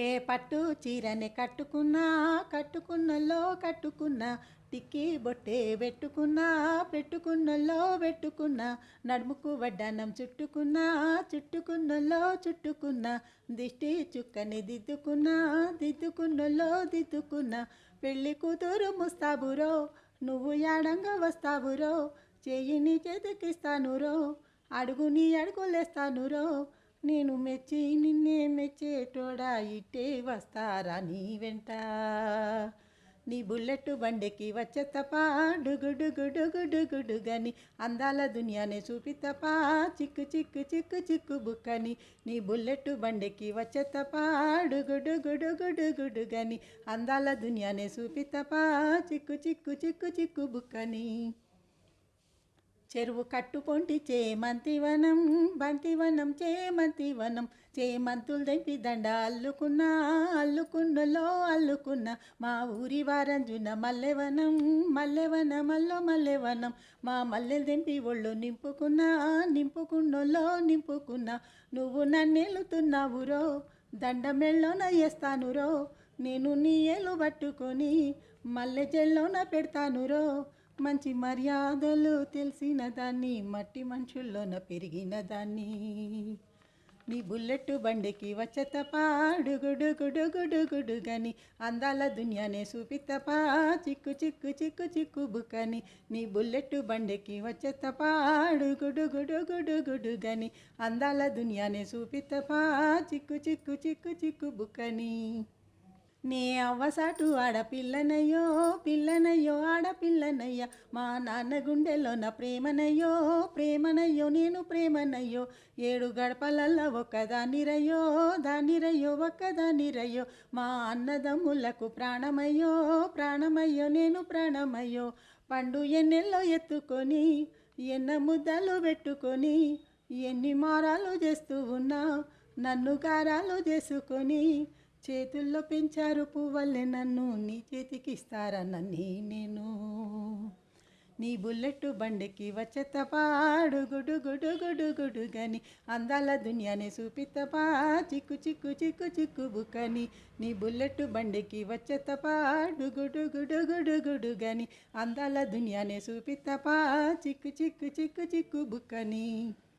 ఏ పట్టు చీరని కట్టుకున్నా కట్టుకున్నలో కట్టుకున్నా టిక్కి బొట్టే పెట్టుకున్నా పెట్టుకున్నలో పెట్టుకున్నా నడుముకు వడ్డానం చుట్టుకున్నా చుట్టుకున్నలో చుట్టుకున్నా దిష్టి చుక్కని దిద్దుకున్నా దిద్దుకున్నలో దిద్దుకున్నా పెళ్ళి కూతురు ముస్తాబురో నువ్వు యాడంగా వస్తావురో చెయ్యిని చేతికిస్తానురో అడుగుని అడుగులేస్తానురో నేను మెచ్చి నిన్నే మెచ్చేటోడా ఇట్టే వస్తారా నీ వెంట నీ బుల్లెట్ బండికి వచ్చే తపా డుగుడుగుడుగుడుగుడుగని అందాల దునియానే చూపితపా చిక్కు చిక్కు చిక్కు చిక్కు బుక్కని నీ బుల్లెట్ బండికి వచ్చే తపా డుగుడుగుడుగుడుగుడుగని అందాల దునియానే చూపితపా చిక్కు చిక్కు చిక్కు చిక్కు బుక్కని చెరువు కట్టు పొంటి చేమంతివనం బంతివనం చేమంతివనం చేమంతులు తెంపి దండ అల్లుకున్నా అల్లుకున్నలో అల్లుకున్నా మా ఊరి వారంజున మల్లెవనం మల్లెవనమల్లో మల్లెవనం మా మల్లెలు తెంపి ఒళ్ళు నింపుకున్నా నింపుకున్నలో నింపుకున్నా నువ్వు నన్నెలుతున్నావురో దండ మెళ్ళోన వేస్తానురో నేను నీ ఏలు పట్టుకొని మల్లె జల్లోన పెడతానురో మంచి మర్యాదలు తెలిసిన దాన్ని మట్టి మనుషుల్లోన పెరిగిన దాన్ని నీ బుల్లెట్ బండికి వచ్చేతపా డుగుడుగుడుగుడుగుడుగని అందాల దునియానే చూపితపా చిక్కు చిక్కు చిక్కు చిక్కు బుక్కని నీ బుల్లెట్ బండికి వచ్చేతపా డుగుడుగుడుగుడుగుడుగని అందాల దునియానే చూపితపా చిక్కు చిక్కు చిక్కు చిక్కు బుక్కని నీ అవ్వసాటు ఆడపిల్లనయ్యో పిల్లనయ్యో ఆడపిల్లనయ్యా మా నాన్న గుండెలోన ప్రేమనయ్యో ప్రేమనయ్యో నేను ప్రేమనయ్యో 7 గడపలల్ల ఒక్కదానిరయ్యో దానిరయ్యో ఒక్కదానిరయ్యో మా అన్నదమ్ములకు ప్రాణమయ్యో ప్రాణమయ్యో నేను ప్రాణమయ్యో పండు ఎన్నెల్లో ఎత్తుకొని ఎన్న ముద్దలు పెట్టుకొని ఎన్ని మారాలు చేస్తూ ఉన్నా నన్ను గారాలు చేసుకొని చేతుల్లో పెంచారు పువ్వల్లే నన్ను నీ చేతికి ఇస్తారనని నేను నీ బుల్లెట్ బండికి వచ్చేతపా డుగుడుగుడుగుడుగుడుగని అందాల దునియానే చూపితపా చిక్కు చిక్కు చిక్కు చిక్కు బుక్కని నీ బుల్లెట్ బండికి వచ్చేతపా డుగుడుగుడుగుడుగుడుగని అందాల దునియానే చూపితపా చిక్కు చిక్కు చిక్కు చిక్కు బుక్కని